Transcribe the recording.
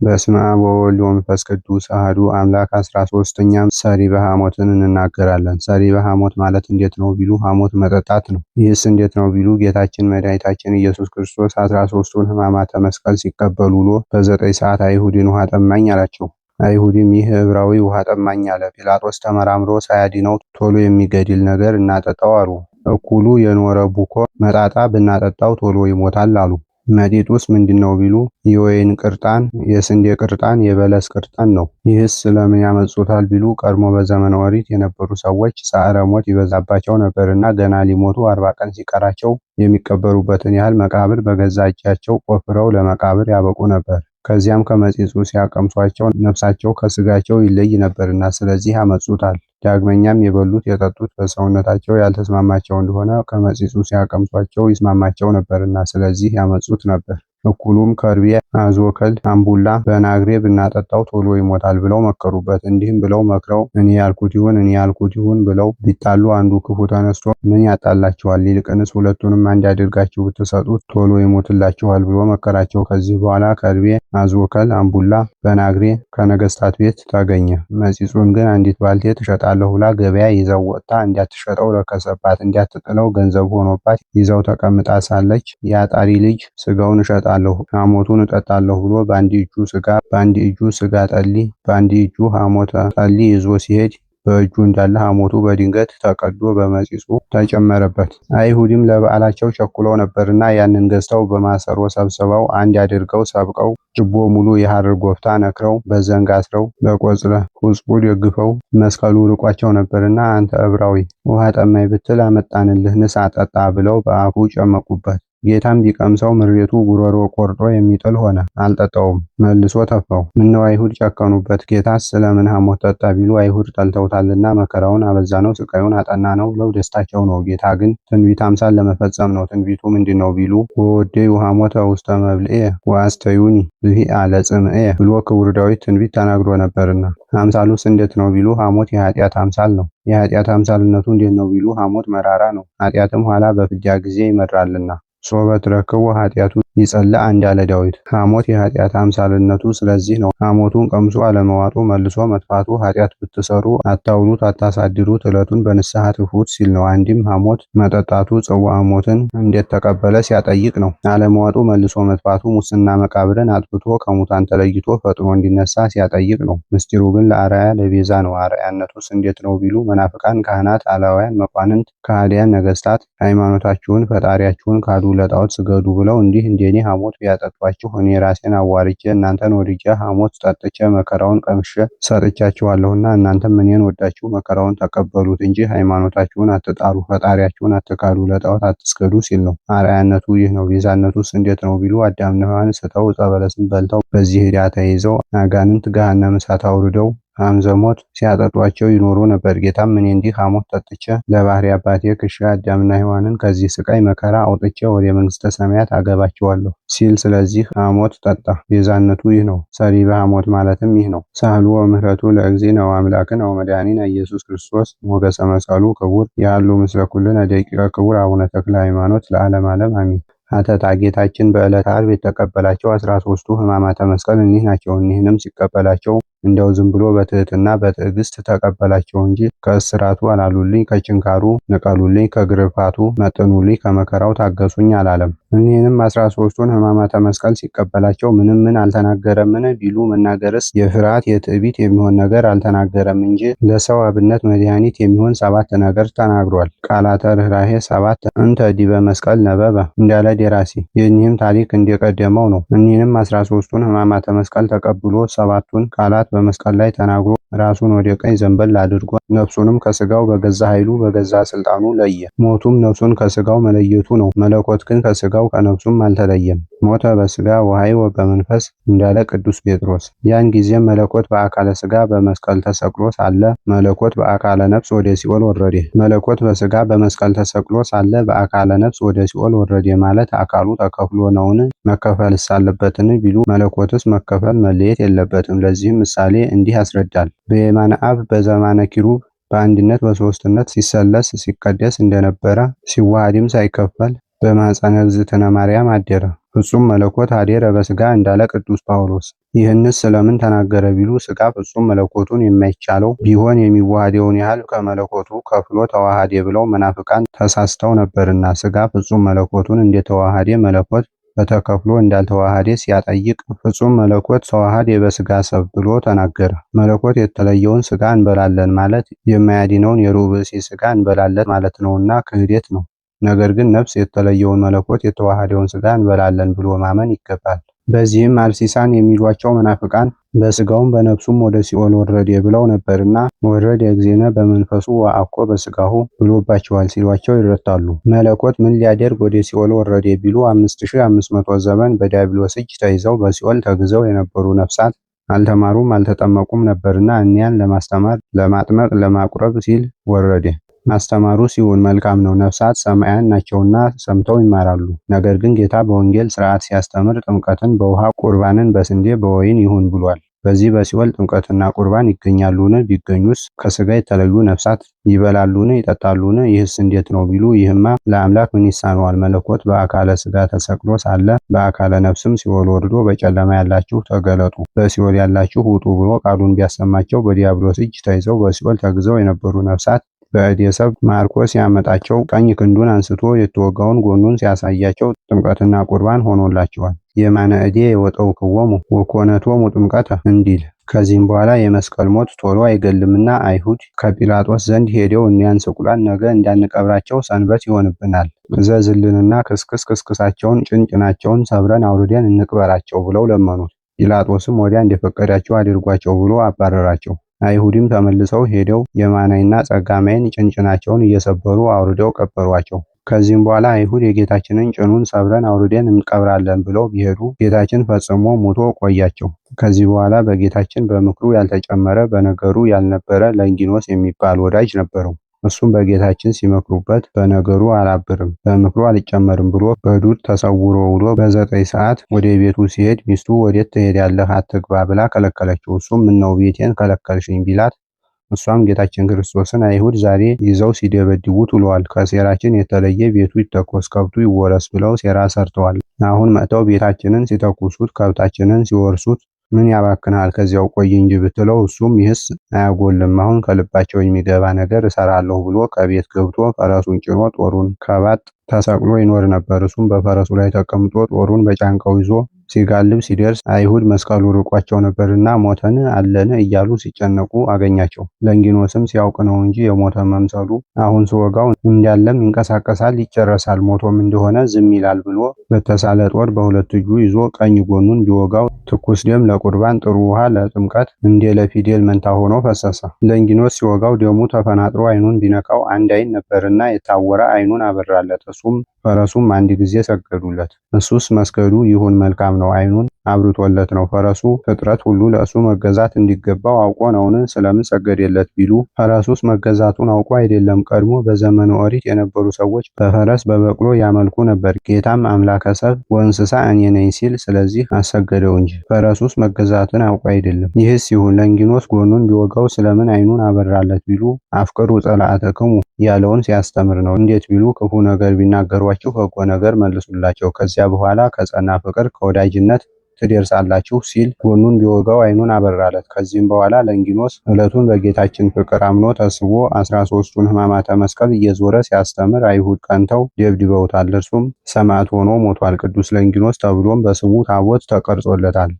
በስመ አብ ወወልድ ወመንፈስ ቅዱስ አሐዱ አምላክ 13ኛም ሰሪበ ሐሞትን እንናገራለን። ሰሪበ ሐሞት ማለት እንዴት ነው ቢሉ ሐሞት መጠጣት ነው። ይህስ እንዴት ነው ቢሉ ጌታችን መድኃኒታችን ኢየሱስ ክርስቶስ 13ቱን ሕማማተ መስቀል ሲቀበል ውሎ በ9 ሰዓት አይሁድን ውሃ ጠማኝ አላቸው። አይሁድም ይህ ዕብራዊ ውሃ ጠማኝ አለ። ጲላጦስ ተመራምሮ ሳያድነው ቶሎ የሚገድል ነገር እናጠጣው አሉ። እኩሉ የኖረ ቡኮ መጣጣ ብናጠጣው ቶሎ ይሞታል አሉ። መጤጡስ ምንድነው ቢሉ የወይን ቅርጣን፣ የስንዴ ቅርጣን፣ የበለስ ቅርጣን ነው። ይህስ ስለምን ያመጹታል ቢሉ ቀድሞ በዘመነ ኦሪት የነበሩ ሰዎች ጻዕረ ሞት ይበዛባቸው ነበርና ገና ሊሞቱ 40 ቀን ሲቀራቸው የሚቀበሩበትን ያህል መቃብር በገዛ እጃቸው ቆፍረው ለመቃብር ያበቁ ነበር። ከዚያም ከመጤጡ ሲያቀምሷቸው ነፍሳቸው ከስጋቸው ይለይ ነበርና ስለዚህ ያመጹታል። ዳግመኛም የበሉት የጠጡት በሰውነታቸው ያልተስማማቸው እንደሆነ ከመጤጡ ሲያቀምሷቸው ይስማማቸው ነበርና ስለዚህ ያመጹት ነበር። እኩሉም ከርቤ፣ አዞከል፣ አምቡላ በናግሬ ብናጠጣው ቶሎ ይሞታል ብለው መከሩበት። እንዲህም ብለው መክረው እኔ ያልኩት ይሁን ብለው ቢጣሉ አንዱ ክፉ ተነስቶ ምን ያጣላችኋል? ይልቅንስ ሁለቱንም አንድ አድርጋችሁ ብትሰጡት ቶሎ ይሞትላችኋል ብሎ መከራቸው። ከዚህ በኋላ ከርቤ፣ አዞከል፣ አምቡላ በናግሬ ከነገስታት ቤት ተገኘ። መጺጹን ግን አንዲት ባልቴት እሸጣለሁ ብላ ገበያ ይዘው ወጥታ እንዳትሸጠው ረከሰባት። እንዳትጥለው ገንዘብ ሆኖባት ይዘው ተቀምጣ ሳለች የአጣሪ ልጅ ስጋውን እሸጣለሁ ሐሞቱን እጠጣለሁ ብሎ በአንድ እጁ ስጋ ጠሊ በአንድ እጁ ሐሞተ ጠሊ ይዞ ሲሄድ በእጁ እንዳለ ሐሞቱ በድንገት ተቀዶ በመጺጹ ተጨመረበት። አይሁድም ለበዓላቸው ቸኩለው ነበርና ያንን ገዝተው በማሰሮ ሰብስበው አንድ አድርገው ሰብቀው ጭቦ ሙሉ የሐር ጎፍታ ነክረው በዘንግ አስረው በቆጽለ ሕጽቡ ደግፈው መስቀሉ ርቋቸው ነበርና አንተ ዕብራዊ ውሃ ጠማኝ ብትል አመጣንልህ ንሳ ጠጣ ብለው በአፉ ጨመቁበት። ጌታም ቢቀምሰው ምሬቱ ጉሮሮ ቆርጦ የሚጥል ሆነ። አልጠጣውም፣ መልሶ ተፋው። ምነው አይሁድ ጨከኑበት? ጌታስ ስለምን ሐሞት ጠጣ ቢሉ አይሁድ ጠልተውታልና መከራውን አበዛነው ስቃዩን አጠናነው ብለው ደስታቸው ነው። ጌታ ግን ትንቢት አምሳል ለመፈጸም ነው። ትንቢቱ ምንድነው ቢሉ ወወዴዩ ሐሞተ ውስተ መብልኤ ወአስተዩኒ ዝሂአ ለጽምኤ ብሎ ክቡር ዳዊት ትንቢት ተናግሮ ነበርና። አምሳሉስ እንዴት ነው ቢሉ ሐሞት የኃጢአት አምሳል ነው። የኃጢአት አምሳልነቱ እንዴት ነው ቢሉ ሐሞት መራራ ነው። ኃጢአትም ኋላ በፍዳ ጊዜ ይመራልና ሶበ ትረክቡ ኃጢአቱ ይጸልአ እንዳለ ዳዊት። ሐሞት የኃጢአት አምሳልነቱ ስለዚህ ነው። ሐሞቱን ቀምሶ አለመዋጡ መልሶ መጥፋቱ ኃጢአት ብትሰሩ አታውሉት አታሳድሩት ዕለቱን በንስሐ ትፉት ሲል ነው። አንድም ሐሞት መጠጣቱ ጽዋዐ ሞትን እንዴት ተቀበለ ሲያጠይቅ ነው። አለመዋጡ መልሶ መጥፋቱ ሙስና መቃብርን አጥፍቶ ከሙታን ተለይቶ ፈጥኖ እንዲነሳ ሲያጠይቅ ነው። ምስጢሩ ግን ለአርአያ ለቤዛ ነው። አርአያነቱስ እንዴት ነው ቢሉ መናፍቃን ካህናት፣ አላውያን መኳንንት፣ ከሃዲያን ነገስታት ሃይማኖታችሁን ፈጣሪያችሁን ካዱ ለጣዖት ስገዱ ብለው እንዲህ እንደኔ ሐሞት ቢያጠጧችሁ እኔ ራሴን አዋርጄ እናንተን ወድጄ ሐሞት ጠጥቼ መከራውን ቀምሼ ሰጥቻችኋለሁና እናንተም እኔን ወዳችሁ መከራውን ተቀበሉት እንጂ ሃይማኖታችሁን አትጣሉ፣ ፈጣሪያችሁን አትካዱ፣ ለጣዖት አትስገዱ ሲል ነው። አርአያነቱ ይህ ነው። ቤዛነቱስ እንዴት ነው ቢሉ አዳምና ሔዋን ስተው ዕፀ በለስን በልተው በዚህ ዕዳ ተይዘው አጋንንት ገሃነመ እሳት አውርደው ሐምዘ ሞት ሲያጠጧቸው ይኖሩ ነበር። ጌታም እኔ እንዲህ ሐሞት ጠጥቼ ለባህሪ አባቴ ክሼ አዳምና ሔዋንን ከዚህ ስቃይ መከራ አውጥቼ ወደ መንግስተ ሰማያት አገባቸዋለሁ ሲል ስለዚህ ሐሞት ጠጣ። ቤዛነቱ ይህ ነው። ሰሪበ ሐሞት ማለትም ይህ ነው። ሳህሉ ወምህረቱ ለእግዚእነ ወአምላክነ ወመድኃኒነ ኢየሱስ ክርስቶስ ሞገሰ መስቀሉ ክቡር ያሉ ምስለ ኩልነ ደቂቀ ክቡር አቡነ ተክለ ሃይማኖት ለዓለም ዓለም አሜን። ሐተታ ጌታችን በዕለተ ዓርብ የተቀበላቸው 13ቱ ሕማማተ መስቀል እኒህ ናቸው። እኒህንም ሲቀበላቸው እንደው ዝም ብሎ በትህትና በትዕግስት ተቀበላቸው እንጂ ከእስራቱ አላሉልኝ፣ ከችንካሩ ንቀሉልኝ፣ ከግርፋቱ መጥኑልኝ፣ ከመከራው ታገሱኝ አላለም። እኒህንም 13ቱን ሕማማተ መስቀል ሲቀበላቸው ምን አልተናገረምን ቢሉ መናገርስ የፍርሃት የትዕቢት የሚሆን ነገር አልተናገረም እንጂ ለሰው አብነት መድኃኒት የሚሆን 7 ነገር ተናግሯል። ቃላተ ርኅራኄ 7 እንተ ዲበ መስቀል ነበበ እንዳለ ደራሲ። የእኒህም ታሪክ እንደቀደመው ነው። እኒህንም 13ቱን ሕማማተ መስቀል ተቀብሎ 7ቱን ቃላት በመስቀል ላይ ተናግሮ ራሱን ወደ ቀኝ ዘንበል አድርጎ ነፍሱንም ከስጋው በገዛ ኃይሉ በገዛ ስልጣኑ ለየ። ሞቱም ነፍሱን ከስጋው መለየቱ ነው። መለኮት ግን ከስጋው ከነፍሱም አልተለየም። ሞተ በስጋ ወሐይወ በመንፈስ እንዳለ ቅዱስ ጴጥሮስ። ያን ጊዜም መለኮት በአካለ ስጋ በመስቀል ተሰቅሎ ሳለ መለኮት በአካለ ነፍስ ወደ ሲኦል ወረደ። መለኮት በስጋ በመስቀል ተሰቅሎ ሳለ በአካለ ነፍስ ወደ ሲኦል ወረደ ማለት አካሉ ተከፍሎ ነውን? መከፈልስ አለበትን ቢሉ መለኮትስ መከፈል መለየት የለበትም። ለዚህም ምሳሌ እንዲህ ያስረዳል። በየማነ አብ በዘማነ ኪሩብ በአንድነት በሶስትነት ሲሰለስ ሲቀደስ እንደነበረ ሲዋሃድም ሳይከፈል በማኅፀነ እግዝእትነ ማርያም አደረ። ፍጹም መለኮት አዴረ በሥጋ እንዳለ ቅዱስ ጳውሎስ። ይህንስ ስለምን ተናገረ ቢሉ ሥጋ ፍጹም መለኮቱን የማይቻለው ቢሆን የሚዋሃደውን ያህል ከመለኮቱ ከፍሎ ተዋሃደ ብለው መናፍቃን ተሳስተው ነበርና፣ ሥጋ ፍጹም መለኮቱን እንደተዋሃደ መለኮት በተከፍሎ እንዳልተዋሃደ ሲያጠይቅ ፍጹም መለኮት ተዋሃደ በሥጋ ሰብ ብሎ ተናገረ። መለኮት የተለየውን ሥጋ እንበላለን ማለት የማያድነውን የሩቅ ብእሲ ሥጋ እንበላለን ማለት ነውና ክህደት ነው። ነገር ግን ነፍስ የተለየውን መለኮት የተዋሃደውን ሥጋ እንበላለን ብሎ ማመን ይገባል። በዚህም አልሲሳን የሚሏቸው መናፍቃን በሥጋውም በነፍሱም ወደ ሲኦል ወረደ ብለው ነበርና ወረደ እግዚእነ በመንፈሱ ወአኮ በሥጋሁ ብሎባቸዋል ሲሏቸው ይረታሉ። መለኮት ምን ሊያደርግ ወደ ሲኦል ወረደ ቢሉ 5500 ዘመን በዲያብሎስ እጅ ተይዘው በሲኦል ተግዘው የነበሩ ነፍሳት አልተማሩም አልተጠመቁም ነበርና እኒያን ለማስተማር ለማጥመቅ ለማቁረብ ሲል ወረደ። ማስተማሩ ሲሆን መልካም ነው። ነፍሳት ሰማያን ናቸውና ሰምተው ይማራሉ። ነገር ግን ጌታ በወንጌል ሥርዓት ሲያስተምር ጥምቀትን በውሃ ቁርባንን በስንዴ በወይን ይሁን ብሏል። በዚህ በሲኦል ጥምቀትና ቁርባን ይገኛሉን? ቢገኙስ ከሥጋ የተለዩ ነፍሳት ይበላሉን? ይጠጣሉን? ይህስ እንዴት ነው ቢሉ ይህማ ለአምላክ ምን ይሳነዋል? መለኮት በአካለ ሥጋ ተሰቅሎ ሳለ በአካለ ነፍስም ሲኦል ወርዶ በጨለማ ያላችሁ ተገለጡ፣ በሲኦል ያላችሁ ውጡ ብሎ ቃሉን ቢያሰማቸው በዲያብሎስ እጅ ተይዘው በሲኦል ተግዘው የነበሩ ነፍሳት በእደ ሰብ ማርኮ ሲያመጣቸው ቀኝ ክንዱን አንስቶ የተወጋውን ጎኑን ሲያሳያቸው ጥምቀትና ቁርባን ሆኖላቸዋል። የማነ እዴ የወጠው ክወሙ ወኮነቶሙ ጥምቀተ እንዲል። ከዚህም በኋላ የመስቀል ሞት ቶሎ አይገልምና አይሁድ ከጲላጦስ ዘንድ ሄደው እኒያን ስቁላን ነገ እንዳንቀብራቸው ሰንበት ይሆንብናል፣ እዘዝልንና ክስክሳቸውን ጭንጭናቸውን ሰብረን አውርደን እንቅበራቸው ብለው ለመኑት። ጲላጦስም ወዲያ እንደፈቀዳቸው አድርጓቸው ብሎ አባረራቸው። አይሁድም ተመልሰው ሄደው የማናይና ጸጋማይን ጭንጭናቸውን እየሰበሩ አውርደው ቀበሯቸው። ከዚህም በኋላ አይሁድ የጌታችንን ጭኑን ሰብረን አውርደን እንቀብራለን ብለው ቢሄዱ ጌታችን ፈጽሞ ሙቶ ቆያቸው። ከዚህ በኋላ በጌታችን በምክሩ ያልተጨመረ በነገሩ ያልነበረ ለንጊኖስ የሚባል ወዳጅ ነበረው። እሱም በጌታችን ሲመክሩበት በነገሩ አላብርም በምክሩ አልጨመርም ብሎ በዱር ተሰውሮ ውሎ በ9 ሰዓት ወደ ቤቱ ሲሄድ ሚስቱ ወዴት ትሄዳለህ? አትግባ ብላ ከለከለችው። እሱም ምነው ቤቴን ከለከልሽኝ ቢላት እሷም ጌታችን ክርስቶስን አይሁድ ዛሬ ይዘው ሲደበድቡት ውለዋል። ከሴራችን የተለየ ቤቱ ይተኮስ ከብቱ ይወረስ ብለው ሴራ ሰርተዋል። አሁን መጥተው ቤታችንን ሲተኩሱት ከብታችንን ሲወርሱት ምን ያባክናል? ከዚያው ቆይ እንጂ ብትለው እሱም ይህስ አያጎልም አሁን ከልባቸው የሚገባ ነገር እሰራለሁ ብሎ ከቤት ገብቶ ፈረሱን ጭኖ ጦሩን ከባጥ ተሰቅሎ ይኖር ነበር። እሱም በፈረሱ ላይ ተቀምጦ ጦሩን በጫንቃው ይዞ ሲጋልብ ሲደርስ አይሁድ መስቀሉ ርቋቸው ነበርና ሞተን አለን እያሉ ሲጨነቁ አገኛቸው። ለንጊኖስም ሲያውቅ ነው እንጂ የሞተ መምሰሉ አሁን ስወጋው እንዳለም ይንቀሳቀሳል ይጨረሳል፣ ሞቶም እንደሆነ ዝም ይላል ብሎ በተሳለ ጦር በሁለት እጁ ይዞ ቀኝ ጎኑን ቢወጋው ትኩስ ደም ለቁርባን ጥሩ ውሃ ለጥምቀት እንደ ለፊደል መንታ ሆኖ ፈሰሰ። ለንጊኖስ ሲወጋው ደሙ ተፈናጥሮ አይኑን ቢነካው አንድ አይን ነበርና የታወረ አይኑን አበራለት። እሱም ፈረሱም አንድ ጊዜ ሰገዱለት። እሱስ መስገዱ ይሁን መልካም ነው፣ አይኑን አብርቶለት ነው። ፈረሱ ፍጥረት ሁሉ ለእሱ መገዛት እንዲገባው አውቆ ነውን? ስለምን ሰገደለት ቢሉ ፈረሱስ መገዛቱን አውቆ አይደለም። ቀድሞ በዘመነ ኦሪት የነበሩ ሰዎች በፈረስ በበቅሎ ያመልኩ ነበር። ጌታም አምላከ ሰብ ወእንስሳ እኔ ነኝ ሲል ስለዚህ አሰገደው እንጂ ፈረሱስ መገዛትን አውቆ አይደለም። ይህስ ይሁን ለንጊኖስ ጎኑን ቢወጋው ስለምን አይኑን አበራለት ቢሉ አፍቅሩ ጸላእተክሙ ያለውን ሲያስተምር ነው። እንዴት ቢሉ ክፉ ነገር ቢናገሯችሁ በጎ ነገር መልሱላቸው፣ ከዚያ በኋላ ከጸና ፍቅር ከወዳጅነት ትደርሳላችሁ ሲል ጎኑን ቢወጋው አይኑን አበራለት። ከዚህም በኋላ ለንጊኖስ ዕለቱን በጌታችን ፍቅር አምኖ ተስቦ 13ቱን ሕማማተ መስቀል እየዞረ ሲያስተምር አይሁድ ቀንተው ደብድበውታል። እርሱም ሰማዕት ሆኖ ሞቷል። ቅዱስ ለንጊኖስ ተብሎም በስሙ ታቦት ተቀርጾለታል።